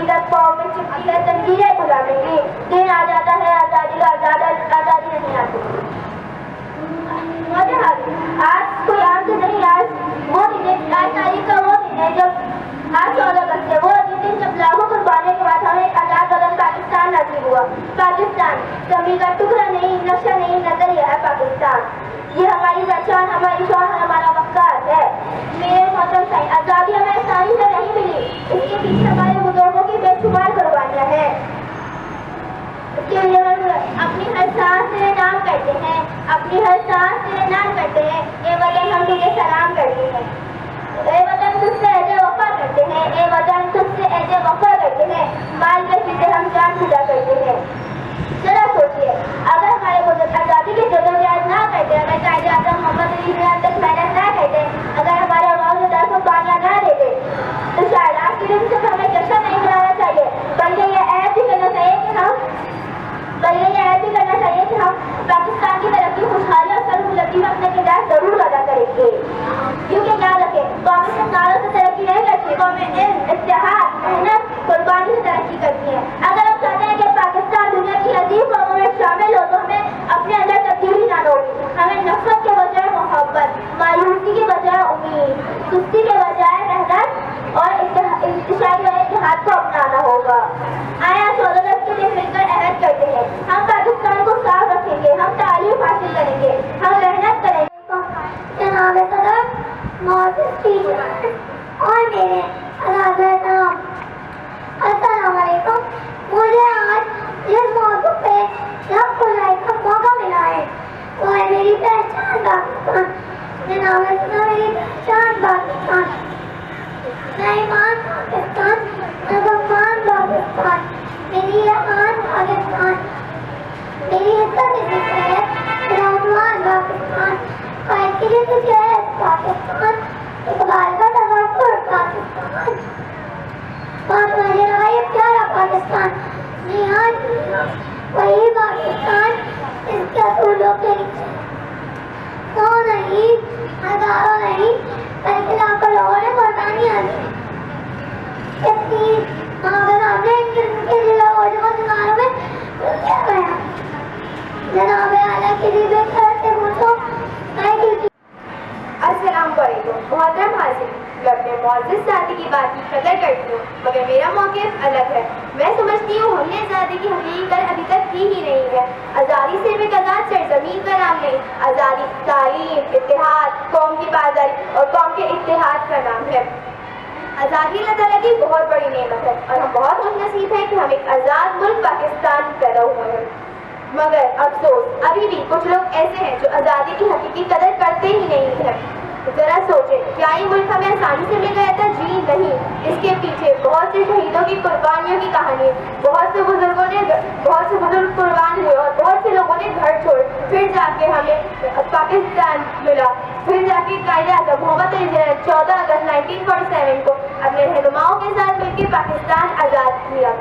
अकीदत कौम में चिपकी है जंजीरें गुलामी की। दिन आ जाता है आज़ादी का, आज़ादी नहीं आती। आज कोई आज नहीं, आज वो दिन, आज तारीख का वो दिन है जब आज 14 अगस्त है, वो दिन जब लाखों कुर्बानियों के बाद हमें एक आज़ाद वतन पाकिस्तान नसीब हुआ। पाकिस्तान जमीन का टुकड़ा नहीं, नक्शा नहीं, नजरिया है पाकिस्तान। ये हमारी पहचान, हमारी शान, हमारा वक़ार है। मेरे मोहतरम साईं, आज़ादी हमें आसानी से नहीं मिली, इसके पीछे हमारे बुजुर्गों की बेशुमार कुर्बानियाँ हैं। इसके लिए अपनी हर सांस तेरे नाम करते हैं, अपनी हर सांस तेरे नाम करते हैं। ये वतन हम तुझे सलाम करते हैं, ए वतन तुझसे ऐसे वफा करते हैं, ए वतन तुझसे ऐसे वफा करते हैं। माल के सीधे हम जान फिदा करते हैं। जरा सोचिए, अगर हमारे बुजुर्ग आज़ादी की जदोजहद ना करते, अगर कायदे आज़म मोहम्मद अली जिन्ना तक मेहनत ना करते, अगर हमारे अवाम को कुर्बानियाँ ना देते, तो शायद आज के दिन सिर्फ हमें जश्न नहीं मनाना चाहिए, बल्कि ये ऐसे भी करना चाहिए कि हम पाकिस्तान की तरक्की, खुशहाली और सरबुलंदी में अपना किरदार जरूर अदा करेंगे। क्योंकि याद रखें, कौमें सिर्फ नारों से तरक्की नहीं करती, कौमें इल्म, इत्तेहाद, मेहनत, कुर्बानी से तरक्की करती है। अगर हम चाहते हैं कि पाकिस्तान दुनिया की अजीब कौमों में शामिल हो, तो हमें अपने अंदर तब्दीली लानी होगी। हमें नफरत के बजाय मोहब्बत, मायूसी के बजाय उम्मीद, सुस्ती के बजाय मेहनत और इंतशारी और इत्तेहाद को अपनाना होगा। आया 14 अगस्त के दिन मिलकर अहद करते हैं, हम पाकिस्तान को साफ रखेंगे, हम तालीम हासिल करेंगे, हम मेहनत करेंगे। जनाब सदर, मोअज़्ज़िज़ टीचर और मेरे अज़ीज़, अस्सलाम वालेकुम। मुझे आज जिस मौजू पे सब बुलाई का मौका मिला है वो है मेरी पहचान पाकिस्तान। जनाब सदर, मेरी पहचान पाकिस्तान, मैं ईमान पाकिस्तान, मैं भगवान पाकिस्तान, मेरी आन पाकिस्तान, मेरी इज्जत इसी से है, मेरा उन्वान पाकिस्तान, कायदे की जहद पाकिस्तान, इकबाल का तवक्कुल पाकिस्तान, बात मुझे आए प्यारा पाकिस्तान, निहाल वही पाकिस्तान इसके असूलों के नीचे 100 नहीं, हजारों नहीं, बल्कि लाखों लोगों ने कुर्बानियाँ दी। इतनी आपने इनके दिलों में क्या गया? जनाब आला की रिबेट से पूछो। अस्सलाम वालेकुम मोहतरम हाज़िर, मैं अपने मुअज़्ज़िज़ साथी की बात की कदर करती हूँ, मगर मेरा मौक़िफ़ अलग है। मैं समझती हूँ हमने आज़ादी की हकीकत अभी तक की ही नहीं है। आज़ादी सिर्फ एक आज़ाद सरज़मीन का नाम नहीं, आज़ादी तालीम, इत्तेहाद, कौम की पाज़दारी और कौम के इत्तेहाद का नाम है। आज़ादी अल्लाह ताला की बहुत बड़ी नेमत है और हम बहुत खुशनसीब हैं कि हम एक आज़ाद मुल्क पाकिस्तान पैदा हुए हैं। मगर अफसोस, अभी भी कुछ लोग ऐसे हैं जो आज़ादी की हकीकी कदर करते ही नहीं हैं। जरा सोचें, क्या ये मुल्क हमें आसानी से मिल गया था? जी नहीं, इसके पीछे बहुत से शहीदों की कुर्बानियों की कहानी है। बहुत से बुजुर्ग कुर्बान हुए और बहुत से लोगों ने घर छोड़ फिर जाके हमें पाकिस्तान मिला। फिर जाके कायदे आज़म मोहम्मद अली जिन्ना 14 अगस्त 1947 को अपने रहनुमाओं के साथ मिलकर पाकिस्तान आज़ाद किया।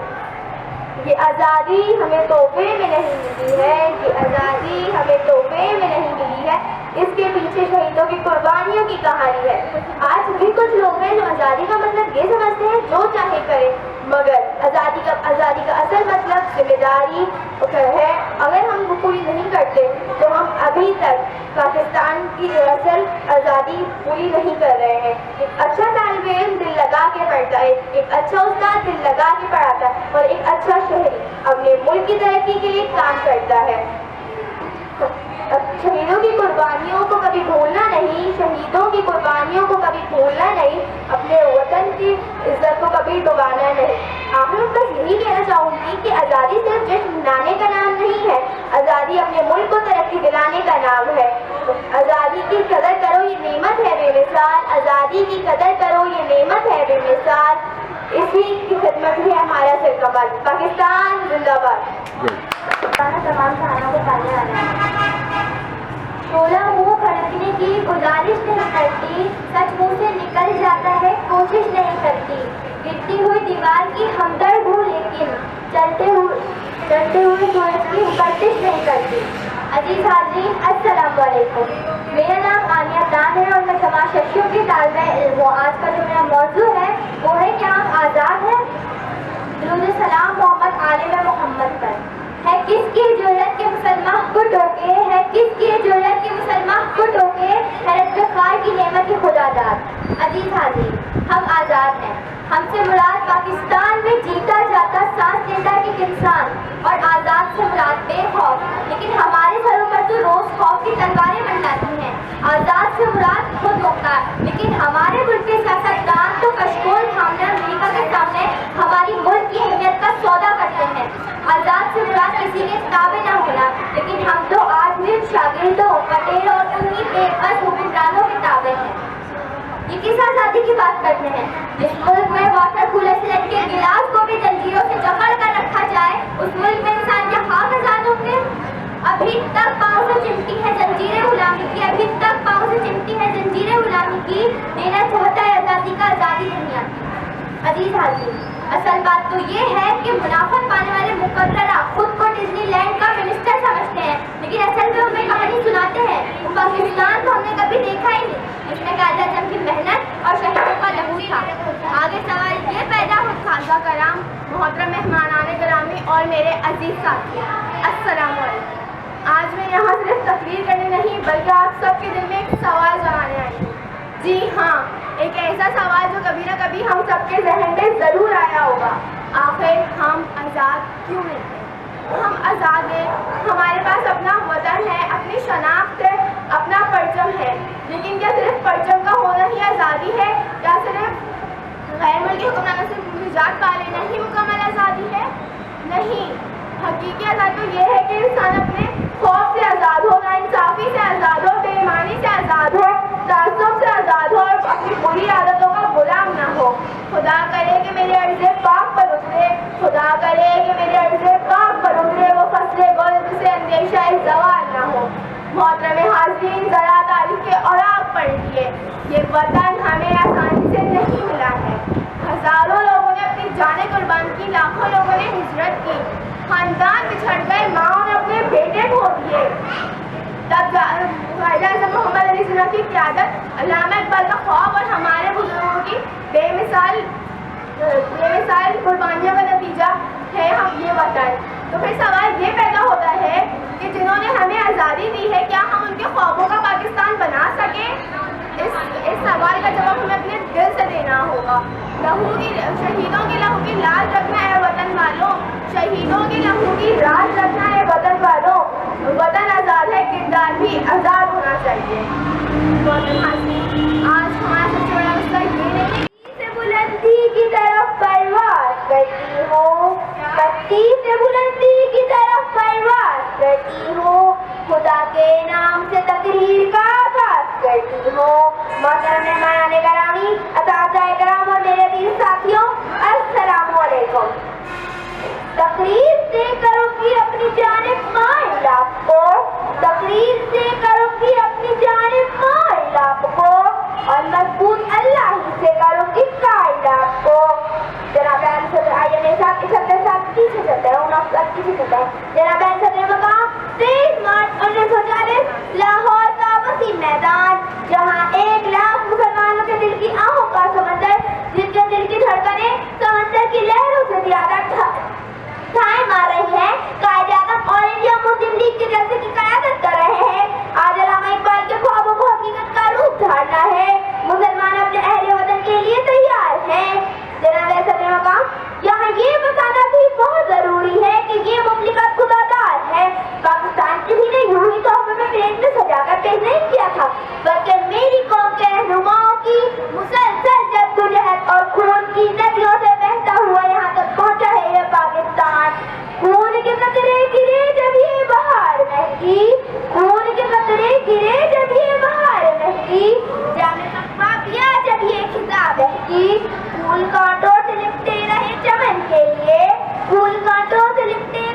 ये आज़ादी हमें तोहफे में नहीं मिली है, ये आज़ादी हमें तोहफे में नहीं मिली है, इसके पीछे शहीदों की कुर्बानियों की कहानी है। आज भी कुछ लोग हैं जो आज़ादी का मतलब ये समझते हैं जो चाहे करें, मगर आज़ादी का असल मतलब जिम्मेदारी है। अगर हम वो पूरी नहीं करते तो हम अभी तक पाकिस्तान की असल आज़ादी पूरी नहीं कर रहे हैं। एक अच्छा तालिबे इल्म दिल लगा के पढ़ता है, एक अच्छा उस्ताद दिल लगा के पढ़ाता है और एक अच्छा शहरी अपने मुल्क की तरक्की के लिए काम करता है। शहीदों की कुर्बानियों को कभी भूलना नहीं, शहीदों की कुर्बानियों को कभी भूलना नहीं, अपने वतन की इज्जत को कभी डुबाना नहीं। आखिर में बस यही कहना चाहूँगी कि आज़ादी सिर्फ जश्न मनाने का नाम नहीं है, आज़ादी अपने मुल्क को तरक्की दिलाने का नाम है। आज़ादी की कदर करो, ये नेमत है बेमिसाल, आज़ादी की कदर करो, ये नेमत है बेमिसाल। इसी की खिदमत है हमारा सिरकमल। पाकिस्तान जिंदाबाद। तमाम खानों को ताने आने शोला मुँह फड़कने की गुजारिश नहीं करती, सच मुँह से निकल जाता है कोशिश नहीं करती। गिरती हुई दीवार की हमदर्द हूँ लेकिन चलते हुए सूरज की गर्दिश नहीं करती। अजीज हाज़रीन, अस्सलाम वालेकुम। मेरा नाम आनिया दान है और मैं समाज-शशियों की तालिबे इल्म हूँ। आज का जो मेरा मौजू है वो है कि हम आज़ाद हैं। درود سلام محمد عالم محمد پر. ہے کس کی جرأت کے مسلمان کو ٹوکے, ہے کس کی جرأت کے مسلمان کو ٹوکے, حیرت بخار کی نعمت کی خدا داد. عزیز حاضرین, ہم آزاد ہیں. ہم سے مراد پاکستان میں جیتا جاتا سانس لیتا ایک انسان, اور آزاد سے مراد بے خوف. لیکن ہمارے سروں پر تو روز خوف کی تلواریں منڈاتی ہیں. آزاد سے مراد خود مختار, لیکن ہمارے ملک کے سیاستدان تو کشکول تھامنے امریکہ کے سامنے ہماری ملک کی اہمیت کا سودا کرتے ہیں. آزاد سے مراد کسی کے تابع نہ ہونا, لیکن ہم تو آج بھی شاگردوں, پٹیلوں اور انہیں بے بس حکمرانوں کے تابع ہیں. یہ کس آزادی کی بات کرتے ہیں؟ جس ملک میں واٹر کولر سے لٹ کے گلاس کو بھی زنجیروں سے جکڑ کر رکھا جائے, اس ملک میں انسان کے خواب آزاد ہوں گے؟ ابھی تک پاؤں سے چمٹی ہے زنجیریں غلامی کی, ابھی تک پاؤں سے چمٹی ہے زنجیریں غلامی کی. دینا چاہتا ہے آزادی کا, آزادی نہیں آتی. عزیز حاضرین, اصل بات تو یہ ہے کہ منافع پانے والے مقررہ خود کو ڈزنی لینڈ کا منسٹر سمجھتے ہیں, لیکن اصل میں ہمیں کہانی سناتے ہیں. پاکستان کو ہم نے کبھی دیکھا ہی نہیں, جس میں قائد اعظم کی محنت اور شہیدوں کا لہو تھا. آگے سوال یہ پیدا ہو, خواجہ کرام, محترم مہمانان گرامی اور میرے عزیز ساتھی, السلام علیکم. آج میں یہاں صرف تقریر کرنے نہیں بلکہ آپ سب کے دل میں ایک سوال جگانے آئی ہوں. جی ہاں, ایک ایسا سوال جو کبھی نہ کبھی ہم سب کے ذہن میں ضرور آیا ہوگا. آخر ہم آزاد کیوں نہیں ہیں؟ ہم آزاد ہیں, ہمارے پاس اپنا وطن ہے, اپنی شناخت ہے, اپنا پرچم ہے, لیکن کیا صرف پرچم کا ہونا ہی آزادی ہے؟ کیا صرف غیر ملکی حکمرانوں سے نجات پا لینا ہی مکمل آزادی ہے؟ نہیں. حقیقی آزادی تو یہ ہے کہ انسان اپنے خوف سے آزاد ہو, ناانصافی سے آزاد ہو, بے ایمانی سے آزاد ہو, تعصب سے آزاد ہو, اور اپنی بری عادتوں کا غلام نہ ہو. خدا کرے کہ میرے عرض پاک پر اترے, خدا کرے کہ میرے عرض پاک پر اترے وہ فصل گل جسے اندیشہ زوال نہ ہو. محترم حاضرین, ذرا تاریخ کے اوراق پڑھ لیے. یہ وطن ہمیں آسانی سے نہیں ملا ہے. ہزاروں لوگوں نے اپنی جانیں قربان کی, لاکھوں لوگوں نے ہجرت کی, خاندان بچھڑ گئے, ماں نے اپنے بیٹے کھو دیے. تب قائد اعظم محمد علی جناح کی قیادت, علامہ اقبال کا خواب اور ہمارے بزرگوں کی بے مثال قربانیوں کا نتیجہ ہے ہم یہ وطن. تو پھر سوال یہ پیدا ہوتا ہے کہ جنہوں نے ہمیں آزادی دی ہے, کیا ہم ان کے خوابوں کا پاکستان بنا سکیں؟ اس سوال کا جواب ہمیں اپنے دل سے دینا ہوگا. شہیدوں کے لہو کی لاج رکھنا ہے وطن والوں, شہیدوں کے لہو کی لاج رکھنا ہے وطن والوں. وطن آزاد ہے, کردار بھی آزاد ہونا چاہیے. آج ہمارا سب سے بڑا مسئلہ یہ نہیں سے بلندی کی طرف پرواز کرتی ہوں, پتی سے بلندی کی طرف پرواز کرتی ہوں, خدا کے نام سے تقریر کا آغاز کرتی ہوں. محترم مہمان گرامی, اساتذہ کرام اور میرے عزیز ساتھیوں, السلام علیکم. تقریر سے کروں گی اپنی جانب مائل آپ کو, تقریر سے کروں گی اپنی جانب مائل آپ کو, اور مضبوط اللہ ہی سے کروں گی قائل آپ کو. جناب صدر آئیے میرے ساتھ اس اپنے ساتھ پیچھے چلتے ہیں, ان افسر پیچھے چلتے ہیں. جناب صدر مقام 23 مارچ 1940, لاہور کا وسیع میدان, جہاں 1 لاکھ مسلمانوں کے دل کی آہوں کا سمندر, جن کے دل کی دھڑکنیں سمندر کی لہروں سے زیادہ ٹھائیں مار رہی ہے. قائد اعظم آل انڈیا مسلم لیگ کے جلسے کی قیادت کر رہے ہیں. آج علامہ اقبال کے خوابوں کو حقیقت کا روپ دھارنا ہے. مسلمان اپنے اہل وطن کے لیے تیار ہیں. جناب صدر مقام, یہاں یہ بتانا بھی بہت ضروری ہے کہ یہ مملکت خدا دار ہے. پاکستان کسی نے یوں ہی تحفے میں پلیٹ میں سجا کر پیش نہیں کیا تھا, بلکہ میری قوم کے رہنماؤں کی مسلسل جدوجہد اور خون کی ندیوں سے بہتا ہوا یہاں تک پہنچا ہے یہ پاکستان. خون کے قطرے گرے جب یہ بہار مہکی, خون کے قطرے گرے جب یہ بہار مہکی, جامع تقویٰ کیا جب یہ خطاب بہکی. پھول کانٹوں سے لپٹے رہے چمن کے لیے, پھول کانٹوں سے لپٹے